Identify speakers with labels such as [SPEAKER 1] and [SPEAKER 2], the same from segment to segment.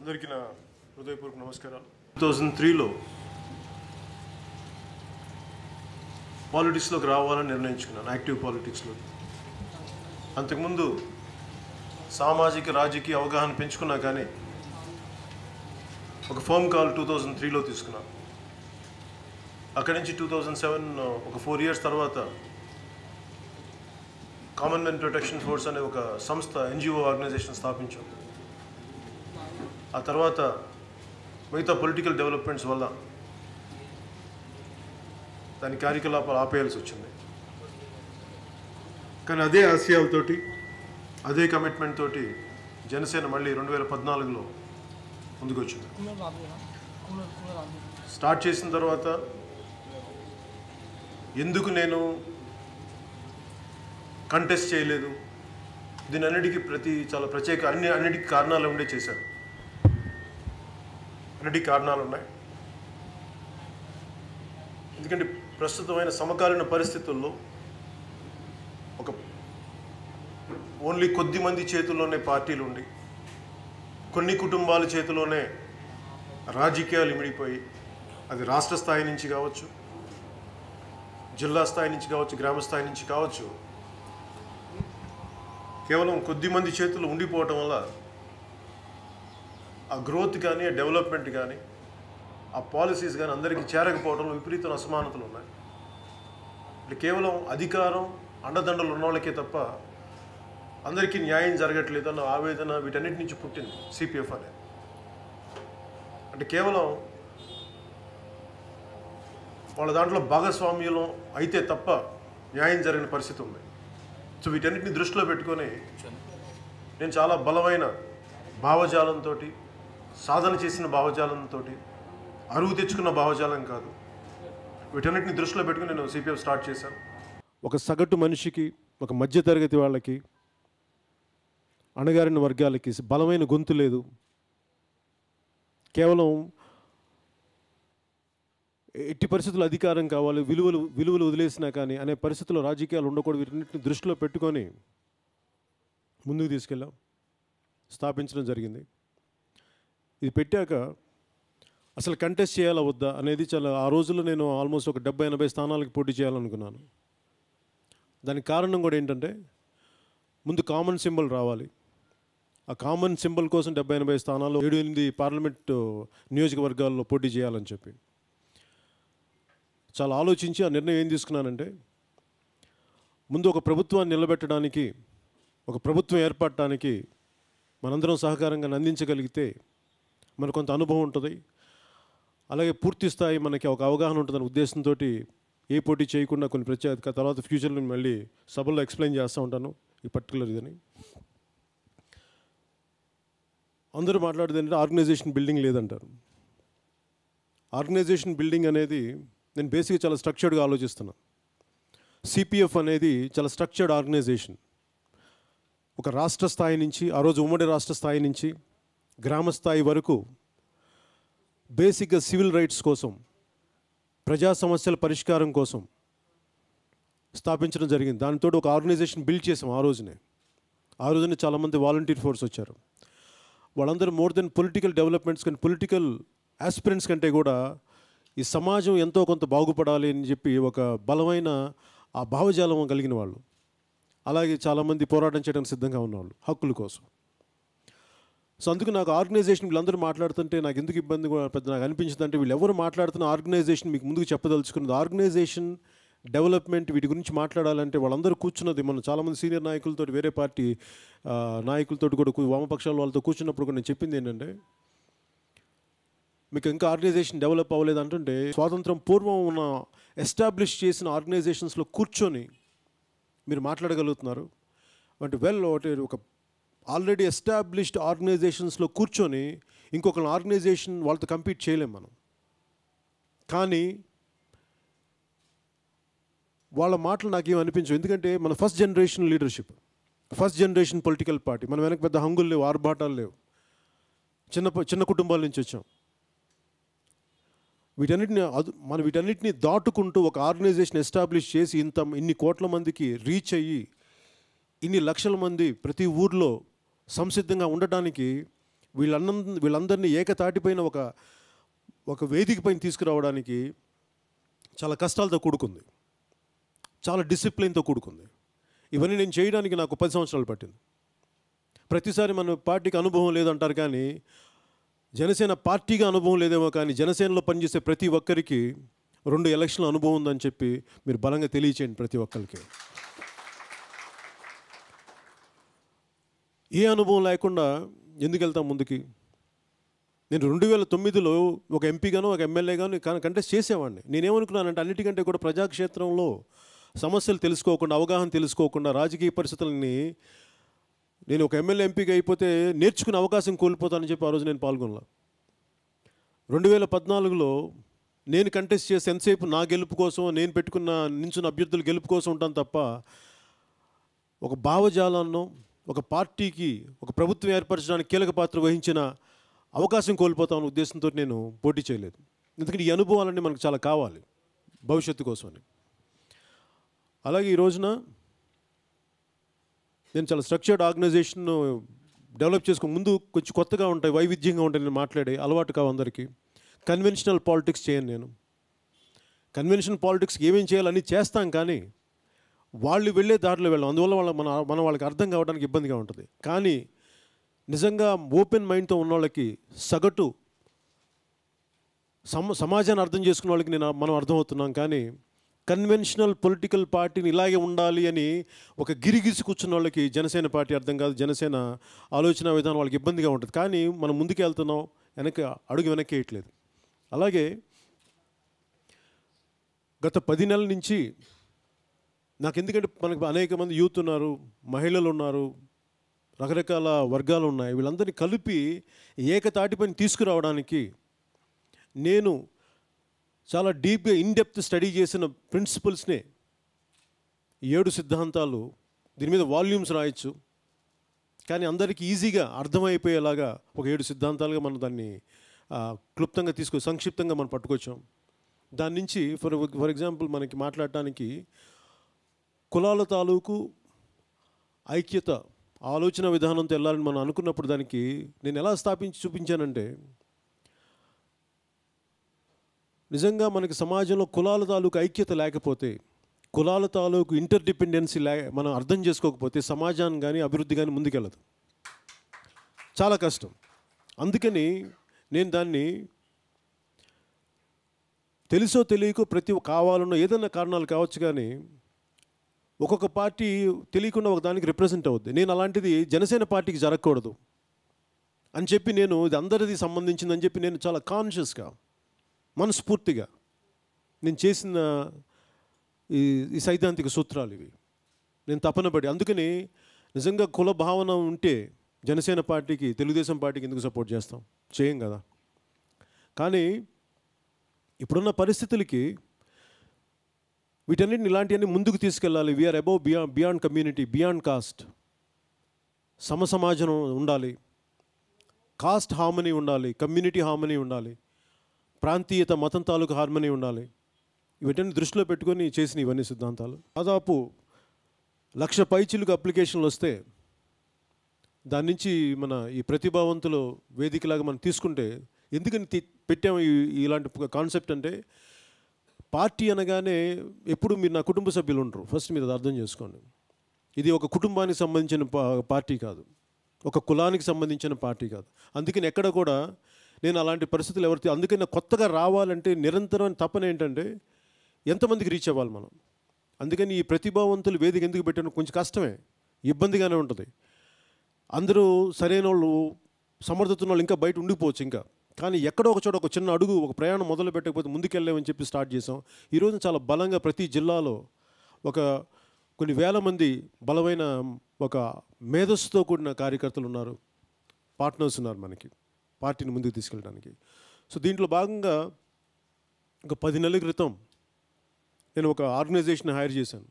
[SPEAKER 1] అందరికీ నా హృదయపూర్వక నమస్కారాలు. 2003లో పాలిటిక్స్లోకి రావాలని నిర్ణయించుకున్నాను, యాక్టివ్ పాలిటిక్స్లో. అంతకుముందు సామాజిక రాజకీయ అవగాహన పెంచుకున్నా కానీ ఒక ఫోన్ కాల్ 2003లో తీసుకున్నాను. అక్కడి నుంచి 2007 ఒక 4 years తర్వాత కామన్ మెన్ ప్రొటెక్షన్ ఫోర్స్ అనే ఒక సంస్థ, NGO ఆర్గనైజేషన్ స్థాపించాం. ఆ తర్వాత మిగతా పొలిటికల్ డెవలప్మెంట్స్ వల్ల దాని కార్యకలాపాలు ఆపేయాల్సి వచ్చింది. కానీ అదే ఆశయాలతోటి, అదే కమిట్మెంట్ తోటి జనసేన మళ్ళీ 2014లో ముందుకు వచ్చింది. స్టార్ట్ చేసిన తర్వాత ఎందుకు నేను కంటెస్ట్ చేయలేదు, దీని అన్నిటికీ చాలా ప్రత్యేక అన్నిటికీ కారణాలు ఉండే చేశాను. అన్నిటికీ కారణాలు ఉన్నాయి. ఎందుకంటే ప్రస్తుతమైన సమకాలీన పరిస్థితుల్లో ఒక ఓన్లీ కొద్ది మంది చేతుల్లోనే పార్టీలు ఉండి, కొన్ని కుటుంబాల చేతిలోనే రాజకీయాలు ఇమిడిపోయి, అది రాష్ట్ర స్థాయి నుంచి కావచ్చు, జిల్లా స్థాయి నుంచి కావచ్చు, గ్రామ స్థాయి నుంచి కావచ్చు, కేవలం కొద్ది మంది చేతుల్లో ఉండిపోవటం వల్ల ఆ గ్రోత్ కానీ, ఆ డెవలప్మెంట్ కానీ, ఆ పాలసీస్ కానీ అందరికీ చేరకపోవడంలో విపరీతమైన అసమానతలు ఉన్నాయి. అంటే కేవలం అధికారం, అండదండలు ఉన్న వాళ్ళకే తప్ప అందరికీ న్యాయం జరగట్లేదు అన్న ఆవేదన వీటన్నిటి నుంచి పుట్టింది CPF అనేది. అంటే కేవలం వాళ్ళ దాంట్లో భాగస్వామ్యం అయితే తప్ప న్యాయం జరిగిన పరిస్థితి ఉంది. సో వీటన్నిటిని దృష్టిలో పెట్టుకొని నేను చాలా బలమైన భావజాలంతో, సాధన చేసిన భావజాలంతో, అరువు తెచ్చుకున్న భావజాలం కాదు, వీటన్నిటిని దృష్టిలో పెట్టుకుని నేను CPF స్టార్ట్ చేశాను. ఒక సగటు మనిషికి, ఒక మధ్యతరగతి వాళ్ళకి, అణగారిన వర్గాలకి బలమైన గొంతు లేదు. కేవలం ఎట్టి పరిస్థితుల్లో అధికారం కావాలి, విలువలు వదిలేసినా కానీ అనే పరిస్థితుల్లో రాజకీయాలు ఉండకూడదు. వీటన్నిటిని దృష్టిలో పెట్టుకొని ముందుకు తీసుకెళ్ళాం, స్థాపించడం జరిగింది. ఇది పెట్టాక అసలు కంటెస్ట్ చేయాలా వద్దా అనేది ఆ రోజుల్లో నేను ఆల్మోస్ట్ ఒక 70-80 స్థానాలకు పోటీ చేయాలనుకున్నాను. దానికి కారణం కూడా ఏంటంటే ముందు కామన్ సింబల్ రావాలి. ఆ కామన్ సింబల్ కోసం 70-80 స్థానాల్లో 7-8 పార్లమెంటు నియోజకవర్గాల్లో పోటీ చేయాలని చెప్పి చాలా ఆలోచించి ఆ నిర్ణయం ఏం తీసుకున్నానంటే, ముందు ఒక ప్రభుత్వాన్ని నిలబెట్టడానికి, ఒక ప్రభుత్వం ఏర్పడటానికి మనందరం సహకారంగా అందించగలిగితే మనకు కొంత అనుభవం ఉంటుంది, అలాగే పూర్తి స్థాయి మనకి ఒక అవగాహన ఉంటుందనే ఉద్దేశంతో ఏ పోటీ చేయకుండా కొన్ని ప్రత్యేక తర్వాత ఫ్యూచర్లో మళ్ళీ సభల్లో ఎక్స్ప్లెయిన్ చేస్తూ ఉంటాను ఈ పర్టికులర్ ఇదని. అందరూ మాట్లాడేది ఏంటంటే ఆర్గనైజేషన్ బిల్డింగ్ లేదంటారు. ఆర్గనైజేషన్ బిల్డింగ్ అనేది నేను బేసిక్గా చాలా స్ట్రక్చర్డ్గా ఆలోచిస్తున్నాను. CPF అనేది చాలా స్ట్రక్చర్డ్ ఆర్గనైజేషన్. ఒక రాష్ట్ర స్థాయి నుంచి, ఆ రోజు ఉమ్మడి రాష్ట్ర స్థాయి నుంచి గ్రామ స్థాయి వరకు బేసిక్గా సివిల్ రైట్స్ కోసం, ప్రజా సమస్యల పరిష్కారం కోసం స్థాపించడం జరిగింది. దానితో ఒక ఆర్గనైజేషన్ బిల్డ్ చేసాం. ఆ రోజునే చాలామంది వాలంటీర్ ఫోర్స్ వచ్చారు. వాళ్ళందరూ మోర్ దెన్ పొలిటికల్ డెవలప్మెంట్స్ కానీ, పొలిటికల్ ఆస్పిరెంట్స్ కంటే కూడా ఈ సమాజం ఎంతో కొంత బాగుపడాలి అని చెప్పి ఒక బలమైన ఆ భావజాలం కలిగిన వాళ్ళు, అలాగే చాలామంది పోరాటం చేయడానికి సిద్ధంగా ఉన్నవాళ్ళు హక్కుల కోసం. సో అందుకు నాకు ఆర్గనైజేషన్ వీళ్ళందరూ మాట్లాడుతుంటే నాకు ఎందుకు ఇబ్బంది పెద్ద నాకు అనిపించింది అంటే, వీళ్ళు ఎవరు మాట్లాడుతున్న ఆర్గనైజేషన్ మీకు ముందుకు చెప్పదలుచుకున్నది, ఆర్గనైజేషన్ డెవలప్మెంట్ వీటి గురించి మాట్లాడాలంటే వాళ్ళందరూ కూర్చున్నది, మనం చాలామంది సీనియర్ నాయకులతో, వేరే పార్టీ నాయకులతో కూడా, వామపక్షాల వాళ్ళతో కూర్చున్నప్పుడు కూడా నేను చెప్పింది ఏంటంటే, మీకు ఇంకా ఆర్గనైజేషన్ డెవలప్ అవ్వలేదు అంటుంటే, స్వాతంత్రం పూర్వం ఉన్న ఎస్టాబ్లిష్ చేసిన ఆర్గనైజేషన్స్లో కూర్చొని మీరు మాట్లాడగలుగుతున్నారు అంటే ఒక ఆల్రెడీ ఎస్టాబ్లిష్డ్ ఆర్గనైజేషన్స్లో కూర్చొని ఇంకొక ఆర్గనైజేషన్ వాళ్ళతో కంపీట్ చేయలేం మనం. కానీ వాళ్ళ మాటలు నాకేం అనిపించవు. ఎందుకంటే మన first generation leadership, first generation political party, మన వెనక పెద్ద హంగులు లేవు, ఆర్భాటాలు లేవు, చిన్న కుటుంబాల నుంచి వచ్చాం. వీటన్నిటిని దాటుకుంటూ ఒక ఆర్గనైజేషన్ ఎస్టాబ్లిష్ చేసి ఇన్ని కోట్ల మందికి రీచ్ అయ్యి, ఇన్ని లక్షల మంది ప్రతి ఊర్లో సంసిద్ధంగా ఉండటానికి వీళ్ళందరినీ ఏకతాటిపైన ఒక వేదిక పైన తీసుకురావడానికి చాలా కష్టాలతో కూడుకుంది, చాలా డిసిప్లిన్తో కూడుకుంది. ఇవన్నీ నేను చేయడానికి నాకు 10 సంవత్సరాలు పట్టింది. ప్రతిసారి మన పార్టీకి అనుభవం లేదంటారు, కానీ జనసేన పార్టీగా అనుభవం లేదేమో, కానీ జనసేనలో పనిచేసే ప్రతి ఒక్కరికి 2 ఎలక్షన్ల అనుభవం ఉందని చెప్పి మీరు బలంగా తెలియచేయండి ప్రతి ఒక్కరికి. ఏ అనుభవం లేకుండా ఎందుకు వెళ్తాం ముందుకి? నేను 2009లో ఒక ఎంపీగాను ఒక ఎమ్మెల్యేగాను కంటెస్ట్ చేసేవాడిని. నేనేమనుకున్నానంటే అన్నిటికంటే కూడా ప్రజాక్షేత్రంలో సమస్యలు తెలుసుకోకుండా, అవగాహన తెలుసుకోకుండా, రాజకీయ పరిస్థితులని నేను ఒక ఎమ్మెల్యే ఎంపీగా అయిపోతే నేర్చుకునే అవకాశం కోల్పోతానని చెప్పి ఆ రోజు నేను పాల్గొనలా. 2014లో నేను కంటెస్ట్ చేసి ఎంతసేపు నా గెలుపు కోసం, నేను పెట్టుకున్న నించున్న అభ్యర్థుల గెలుపు కోసం ఉంటాను తప్ప ఒక భావజాలాన్నో, ఒక పార్టీకి ఒక ప్రభుత్వం ఏర్పరచడానికి కీలక పాత్ర వహించిన అవకాశం కోల్పోతామన్న ఉద్దేశంతో నేను పోటీ చేయలేదు. ఎందుకంటే ఈ అనుభవాలన్నీ మనకు చాలా కావాలి భవిష్యత్తు కోసమని. అలాగే ఈ రోజున నేను చాలా స్ట్రక్చర్డ్ ఆర్గనైజేషన్ డెవలప్ చేసుకుని ముందు కొంచెం కొత్తగా ఉంటాయి, వైవిధ్యంగా ఉంటాయి, నేను మాట్లాడే అలవాటు కావు అందరికీ. కన్వెన్షనల్ పాలిటిక్స్ చేయను నేను. కన్వెన్షనల్ పాలిటిక్స్కి ఏమేం చేయాలని చేస్తాం, కానీ వాళ్ళు వెళ్ళే దారిలో వెళ్ళాం. అందువల్ల మన వాళ్ళకి అర్థం కావడానికి ఇబ్బందిగా ఉంటుంది. కానీ నిజంగా ఓపెన్ మైండ్తో ఉన్న వాళ్ళకి, సగటు సమాజాన్ని అర్థం చేసుకున్న వాళ్ళకి మనం అర్థమవుతున్నాం. కానీ కన్వెన్షనల్ పొలిటికల్ పార్టీని ఇలాగే ఉండాలి అని ఒక గిరిగిసి కూర్చున్న వాళ్ళకి జనసేన పార్టీ అర్థం కాదు, జనసేన ఆలోచన విధానం వాళ్ళకి ఇబ్బందిగా ఉంటుంది. కానీ మనం ముందుకు వెళ్తున్నాం, అడుగు వెనక్కి వేయట్లేదు. అలాగే గత 10 నెలల నుంచి నాకు, ఎందుకంటే మనకు అనేక మంది యూత్ ఉన్నారు, మహిళలు ఉన్నారు, రకరకాల వర్గాలు ఉన్నాయి, వీళ్ళందరినీ కలిపి ఏకతాటిపైన తీసుకురావడానికి నేను చాలా డీప్గా ఇన్డెప్త్ స్టడీ చేసిన ప్రిన్సిపల్స్నే 7 సిద్ధాంతాలు, దీని మీద వాల్యూమ్స్ రాయొచ్చు, కానీ అందరికీ ఈజీగా అర్థమైపోయేలాగా ఒక 7 సిద్ధాంతాలుగా మనం దాన్ని క్లుప్తంగా సంక్షిప్తంగా మనం పట్టుకొచ్చాం. దాని నుంచి ఫర్ ఎగ్జాంపుల్ మనకి మాట్లాడటానికి కులాల తాలూకు ఐక్యత ఆలోచన విధానంతో వెళ్ళాలని మనం అనుకున్నప్పుడు దానికి నేను ఎలా చూపించానంటే, నిజంగా మనకి సమాజంలో కులాల తాలూకు ఐక్యత లేకపోతే, కులాల తాలూకు ఇంటర్డిపెండెన్సీ మనం అర్థం చేసుకోకపోతే సమాజాన్ని కానీ అభివృద్ధి కానీ ముందుకెళ్ళదు, చాలా కష్టం. అందుకని నేను దాన్ని తెలుసో తెలియకో కావాలన్నో ఏదైనా కారణాలు కావచ్చు, కానీ ఒక్కొక్క పార్టీ తెలియకుండా ఒక దానికి రిప్రజెంట్ అవుద్ది. నేను అలాంటిది జనసేన పార్టీకి జరగకూడదు అని చెప్పి నేను ఇది అందరిది సంబంధించిందని చెప్పి నేను చాలా కాన్షియస్గా, మనస్ఫూర్తిగా నేను చేసిన ఈ సైద్ధాంతిక సూత్రాలు ఇవి నేను తపన పడి. అందుకని నిజంగా కుల భావన ఉంటే జనసేన పార్టీకి, తెలుగుదేశం పార్టీకి ఎందుకు సపోర్ట్ చేస్తాం? చేయం కదా. కానీ ఇప్పుడున్న పరిస్థితులకి వీటన్నిటిని, ఇలాంటివన్నీ ముందుకు తీసుకెళ్ళాలి. We're above beyond community, beyond caste. సమాజం ఉండాలి, కాస్ట్ హార్మనీ ఉండాలి, కమ్యూనిటీ హార్మనీ ఉండాలి, ప్రాంతీయత మతం తాలూకు హార్మనీ ఉండాలి. వీటన్ని దృష్టిలో పెట్టుకొని చేసిన ఇవన్నీ సిద్ధాంతాలు. దాదాపు 1,00,000 పైచిలుకు అప్లికేషన్లు వస్తే దాని నుంచి మన ఈ ప్రతిభావంతులు వేదికలాగా మనం తీసుకుంటే, ఎందుకని పెట్టాము ఇలాంటి కాన్సెప్ట్ అంటే, పార్టీ అనగానే ఎప్పుడు మీరు నా కుటుంబ సభ్యులు ఉండరు. ఫస్ట్ మీరు అది అర్థం చేసుకోండి. ఇది ఒక కుటుంబానికి సంబంధించిన పార్టీ కాదు, ఒక కులానికి సంబంధించిన పార్టీ కాదు. అందుకని ఎక్కడ కూడా నేను అలాంటి పరిస్థితులు అందుకని కొత్తగా రావాలంటే నిరంతరం తపన ఏంటంటే ఎంతమందికి రీచ్ అవ్వాలి మనం. అందుకని ఈ ప్రతిభావంతులు వేదిక ఎందుకు పెట్టాను, కొంచెం కష్టమే, ఇబ్బందిగానే ఉంటుంది. అందరూ సరైన వాళ్ళు, సమర్థత ఉన్న వాళ్ళు ఇంకా బయట ఉండిపోవచ్చు ఇంకా. కానీ ఎక్కడో ఒక చోట ఒక చిన్న అడుగు, ఒక ప్రయాణం మొదలు పెట్టకపోతే ముందుకెళ్ళామని చెప్పి స్టార్ట్ చేసాం. ఈరోజు చాలా బలంగా ప్రతి జిల్లాలో కొన్ని వేల మంది బలమైన ఒక మేధస్సుతో కూడిన కార్యకర్తలు ఉన్నారు, పార్ట్నర్స్ ఉన్నారు మనకి పార్టీని ముందుకు తీసుకెళ్ళడానికి. సో దీంట్లో భాగంగా ఒక 10 నెలల క్రితం నేను ఒక ఆర్గనైజేషన్ హైర్ చేశాను.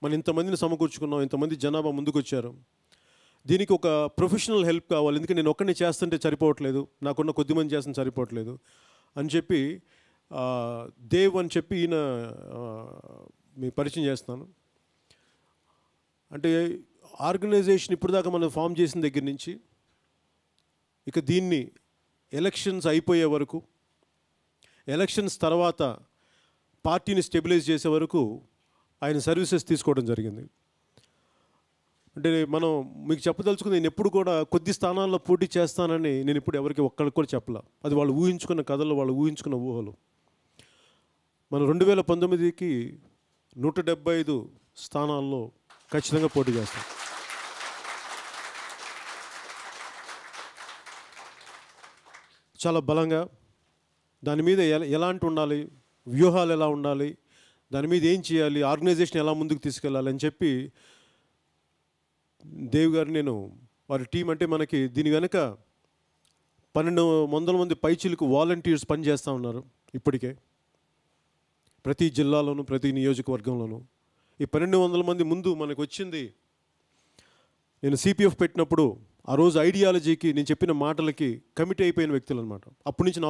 [SPEAKER 1] మనం ఇంతమందిని సమకూర్చుకున్నాం, ఇంతమంది జనాభా ముందుకు వచ్చారు. దీనికి ఒక ప్రొఫెషనల్ హెల్ప్ కావాలి, ఎందుకంటే నేను ఒక్కడిని చేస్తుంటే సరిపోవట్లేదు, నాకున్న కొద్దిమంది చేస్తుంటే సరిపోవట్లేదు అని చెప్పి దేవ్ అని చెప్పి ఈయన మీ పరిచయం చేస్తున్నాను. అంటే ఆర్గనైజేషన్ ఇప్పుడు దాకా మనం ఫామ్ చేసిన దగ్గర నుంచి ఇక దీన్ని ఎలక్షన్స్ అయిపోయే వరకు, ఎలక్షన్స్ తర్వాత పార్టీని స్టెబిలైజ్ చేసే వరకు ఆయన సర్వీసెస్ తీసుకోవడం జరిగింది. అంటే మనం మీకు చెప్పదలుచుకుంది, నేను ఎప్పుడు కూడా కొద్ది స్థానాల్లో పోటీ చేస్తానని నేను ఇప్పుడు ఎవరికి ఒక్కరికి కూడా చెప్పలా. అది వాళ్ళు ఊహించుకున్న కథలు, వాళ్ళు ఊహించుకున్న ఊహలు. మనం 2019కి 175 స్థానాల్లో ఖచ్చితంగా పోటీ చేస్తాం. చాలా బలంగా దాని మీద ఎలాంటి ఉండాలి, వ్యూహాలు ఎలా ఉండాలి, దాని మీద ఏం చేయాలి, ఆర్గనైజేషన్ ఎలా ముందుకు తీసుకెళ్ళాలి అని చెప్పి దేవ్ గారు, నేను వారి టీం, అంటే మనకి దీని వెనుక 1200 మంది పైచిలకు వాలంటీర్స్ పనిచేస్తూ ఉన్నారు ఇప్పటికే ప్రతి జిల్లాలోనూ, ప్రతి నియోజకవర్గంలోనూ. ఈ 1200 మంది ముందు మనకు వచ్చింది, నేను సిపిఎఫ్ పెట్టినప్పుడు ఆ రోజు ఐడియాలజీకి, నేను చెప్పిన మాటలకి కమిట్ అయిపోయిన వ్యక్తులు అనమాట. అప్పటి నుంచి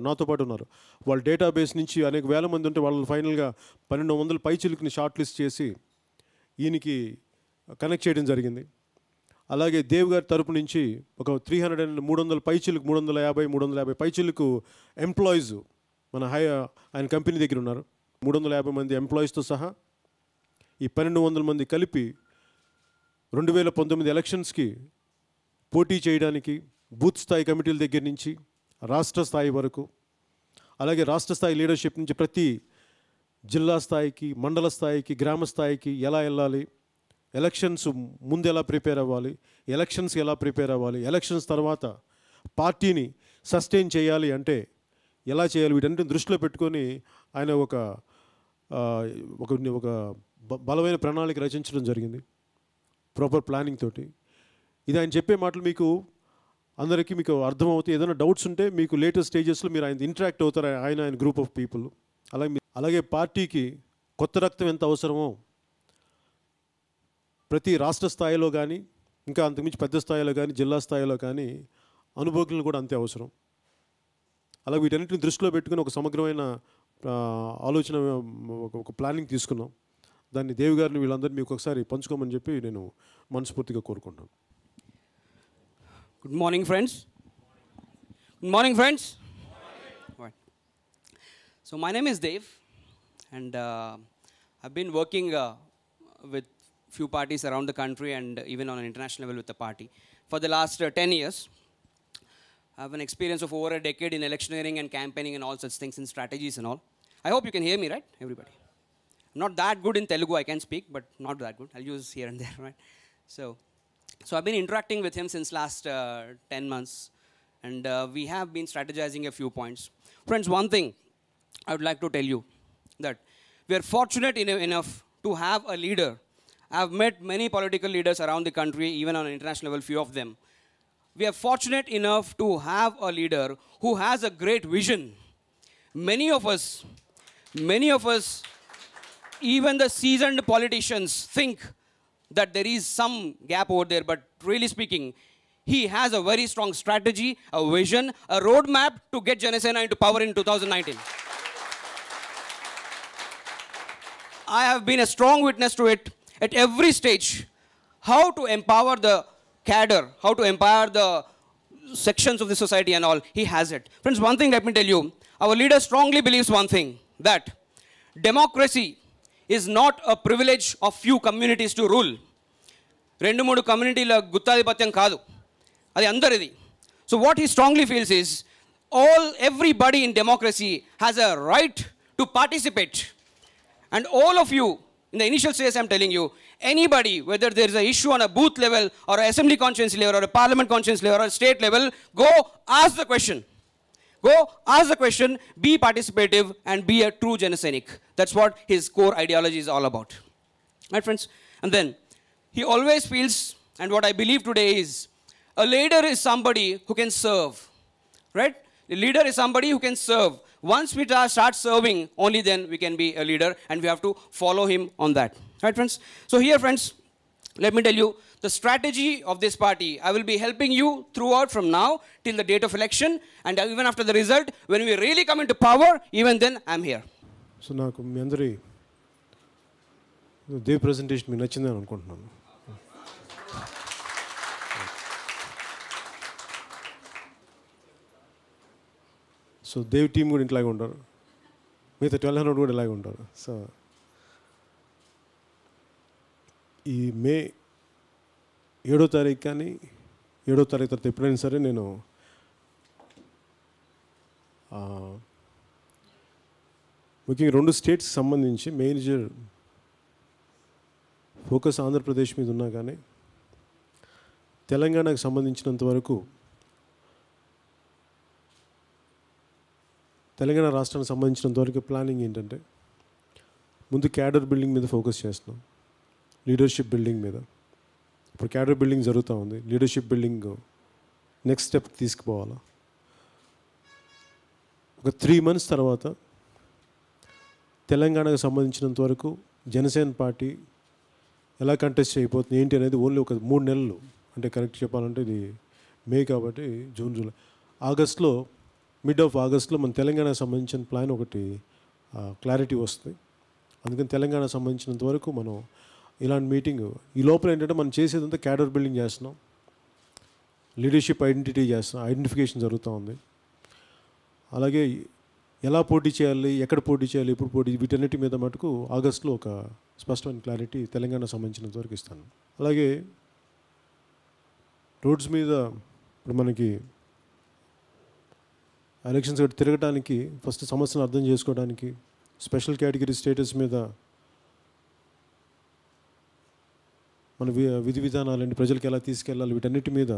[SPEAKER 1] నాతో పాటు ఉన్నారు. వాళ్ళ డేటాబేస్ నుంచి అనేక వేల మంది ఉంటే వాళ్ళు ఫైనల్గా 1200 పైచిలుకుని షార్ట్ లిస్ట్ చేసి ఈయనకి కనెక్ట్ చేయడం జరిగింది. అలాగే దేవ్ గారి తరపు నుంచి ఒక 300 పైచిలుకు, 350 పైచిలుకు ఎంప్లాయీస్ మన ఆయన కంపెనీ దగ్గర ఉన్నారు. 350 మంది ఎంప్లాయీస్తో సహా ఈ 1200 మంది కలిపి 2019 ఎలక్షన్స్కి పోటీ చేయడానికి బూత్ స్థాయి కమిటీల దగ్గర నుంచి రాష్ట్ర స్థాయి వరకు, అలాగే రాష్ట్ర స్థాయి లీడర్షిప్ నుంచి ప్రతి జిల్లా స్థాయికి, మండల స్థాయికి, గ్రామ స్థాయికి ఎలా వెళ్ళాలి, ఎలక్షన్స్ ముందు ఎలా ప్రిపేర్ అవ్వాలి, ఎలక్షన్స్ ఎలా ప్రిపేర్ అవ్వాలి, ఎలక్షన్స్ తర్వాత పార్టీని సస్టైన్ చేయాలి అంటే ఎలా చేయాలి, వీటన్నిటిని దృష్టిలో పెట్టుకొని ఆయన ఒక బలమైన ప్రణాళిక రచించడం జరిగింది, ప్రాపర్ ప్లానింగ్ తోటి. ఇది ఆయన చెప్పే మాటలు మీకు అందరికీ మీకు అర్థమవుతాయి. ఏదైనా డౌట్స్ ఉంటే మీకు లేటెస్ట్ స్టేజెస్లో మీరు ఆయన ఇంటరాక్ట్ అవుతారు, ఆయన గ్రూప్ ఆఫ్ పీపుల్. అలాగే పార్టీకి కొత్త రక్తం ఎంత అవసరమో ప్రతి రాష్ట్ర స్థాయిలో కానీ, ఇంకా అంతకుమించి పెద్ద స్థాయిలో కానీ, జిల్లా స్థాయిలో కానీ అనుభవజ్ఞులు కూడా అంతే అవసరం. అలాగే వీటన్నిటిని దృష్టిలో పెట్టుకుని ఒక సమగ్రమైన ఆలోచన, ఒక ప్లానింగ్ తీసుకున్నాం. దాన్ని దేవి గారిని వీళ్ళందరినీ మీకు ఒకసారి పంచుకోమని చెప్పి నేను మనస్ఫూర్తిగా కోరుకుంటాను.
[SPEAKER 2] Good morning, friends. Good morning, friends. Right. So my name is Dev, and I've been working with few parties around the country and even on an international level with the party for the last 10 years. I have an experience of over a decade in electioneering and campaigning and all such things and strategies and all. I hope you can hear me, right, everybody? I'm not that good in Telugu, I can speak, but not that good. I'll use here and there, right? So I've been interacting with him since last 10 months, and we have been strategizing a few points. Friends, one thing I would like to tell you, that we are fortunate enough to have a leader. I've met many political leaders around the country, even on an international level, few of them. We are fortunate enough to have a leader who has a great vision. Many of us, even the seasoned politicians, think that there is some gap over there, but really speaking, he has a very strong strategy, a vision, a roadmap to get Janasena into power in 2019. I have been a strong witness to it at every stage, how to empower the cadre, how to empower the sections of the society and all. He has it. Friends, one thing let me tell you, our leader strongly believes one thing, that democracy is not a privilege of few communities to rule. 2-3 communityల గుత్తాధిపత్యం కాదు, అది అందరిది. So what he strongly feels is everybody in democracy has a right to participate. And all of you, in the initial stage I'm telling you, anybody, whether there is an issue on a booth level or an assembly constituency level or a parliament constituency level or a state level, go ask the question. Go ask the question, be participative and be a true Janasainik. That's what his core ideology is all about. Right, friends? And then, he always feels, and what I believe today is, a leader is somebody who can serve. Right? A leader is somebody who can serve. Once we start serving, only then we can be a leader, and we have to follow him on that. Right, friends? So here, friends, let me tell you, the strategy of this party, I will be helping you throughout from now till the date of election, and even after the result, when we really come into power, even then, I'm here.
[SPEAKER 1] So, నాకు మీ అందరి Dev presentation మీకు నచ్చిందని అనుకుంటున్నాను. So Dev team కూడా ఇట్లాగే ఉంటారు, మిగతా 1200 కూడా ఇలాగే ఉంటారు. సో ఈ మే 7వ తారీఖు కానీ 7వ తారీఖు తర్వాత ఎప్పుడైనా సరే నేను ముఖ్యంగా 2 స్టేట్స్కి సంబంధించి మేజర్ ఫోకస్ ఆంధ్రప్రదేశ్ మీద ఉన్నా కానీ తెలంగాణకు సంబంధించినంత వరకు తెలంగాణ రాష్ట్రానికి సంబంధించినంత వరకు ప్లానింగ్ ఏంటంటే ముందు క్యాడర్ బిల్డింగ్ మీద ఫోకస్ చేస్తున్నాం, లీడర్షిప్ బిల్డింగ్ మీద. ఇప్పుడు క్యాడర్ బిల్డింగ్ జరుగుతూ ఉంది, లీడర్షిప్ బిల్డింగ్ నెక్స్ట్ స్టెప్ తీసుకుపోవాలా. ఒక 3 months తర్వాత తెలంగాణకు సంబంధించినంత వరకు జనసేన పార్టీ ఎలా కంటెస్ట్ అయిపోతుంది ఏంటి అనేది ఓన్లీ ఒక 3 నెలలు, అంటే కరెక్ట్ చెప్పాలంటే ఇది మే కాబట్టి జూన్ జూలై ఆగస్ట్లో, మిడ్ ఆఫ్ ఆగస్ట్లో మన తెలంగాణకు సంబంధించిన ప్లాన్ ఒకటి క్లారిటీ వస్తుంది. అందుకని తెలంగాణకు సంబంధించినంత వరకు మనం ఇలాంటి మీటింగ్ ఈ లోపల ఏంటంటే మనం చేసేదంతా క్యాడర్ బిల్డింగ్ చేస్తున్నాం, లీడర్షిప్ ఐడెంటిఫికేషన్ జరుగుతూ ఉంది. అలాగే ఎలా పోటీ చేయాలి, ఎక్కడ పోటీ చేయాలి, ఎప్పుడు పోటీ, వీటన్నిటి మీద మటుకు ఆగస్టులో ఒక స్పష్టమైన క్లారిటీ తెలంగాణకు సంబంధించినంత వరకు ఇస్తాను. అలాగే రోడ్స్ మీద ఇప్పుడు మనకి ఎలక్షన్స్ తిరగడానికి ఫస్ట్ సమస్యను అర్థం చేసుకోవడానికి, స్పెషల్ కేటగిరీ స్టేటస్ మీద మన విధి విధానాలండి ప్రజలకు ఎలా తీసుకెళ్ళాలి, వీటన్నిటి మీద,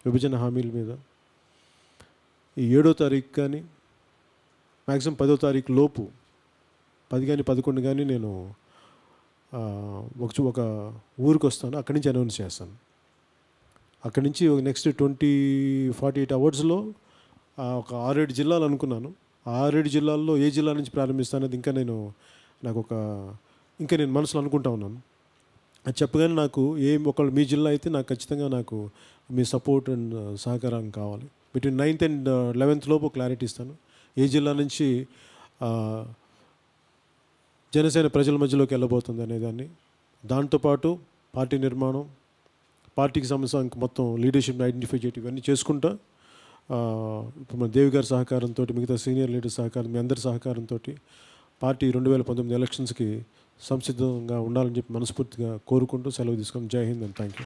[SPEAKER 1] విభజన హామీల మీద ఈ 7వ తారీఖు కానీ మ్యాక్సిమం 10వ తారీఖు లోపు 10 కానీ 11 కానీ నేను ఒక ఊరికి వస్తాను, అక్కడి నుంచి అనౌన్స్ చేస్తాను. అక్కడి నుంచి నెక్స్ట్ 48 అవర్స్లో ఒక 6-7 జిల్లాలు అనుకున్నాను. ఆ 6-7 జిల్లాల్లో ఏ జిల్లా నుంచి ప్రారంభిస్తానది ఇంకా నేను మనసులో అనుకుంటా ఉన్నాను. అది చెప్పగానే నాకు ఒకళ్ళు మీ జిల్లా అయితే నాకు ఖచ్చితంగా నాకు మీ సపోర్ట్ అండ్ సహకారం కావాలి. బిట్వీన్ 9th and 11th లోపు క్లారిటీ ఇస్తాను ఏ జిల్లా నుంచి జనసేన ప్రజల మధ్యలోకి వెళ్ళబోతుంది అనేదాన్ని. దాంతోపాటు పార్టీ నిర్మాణం, పార్టీకి సంబంధించిన మొత్తం లీడర్షిప్ ఐడెంటిఫై చేయడం ఇవన్నీ చేసుకుంటా ఇప్పుడు మన దేవి గారి సహకారంతో, మిగతా సీనియర్ లీడర్ సహకారం, మీ అందరి సహకారంతో పార్టీ 2019 ఎలక్షన్స్కి సంసిద్ధంగా ఉండాలని చెప్పి మనస్ఫూర్తిగా కోరుకుంటూ సెలవు తీసుకొని జై హింద్ అండ్ థ్యాంక్ యూ.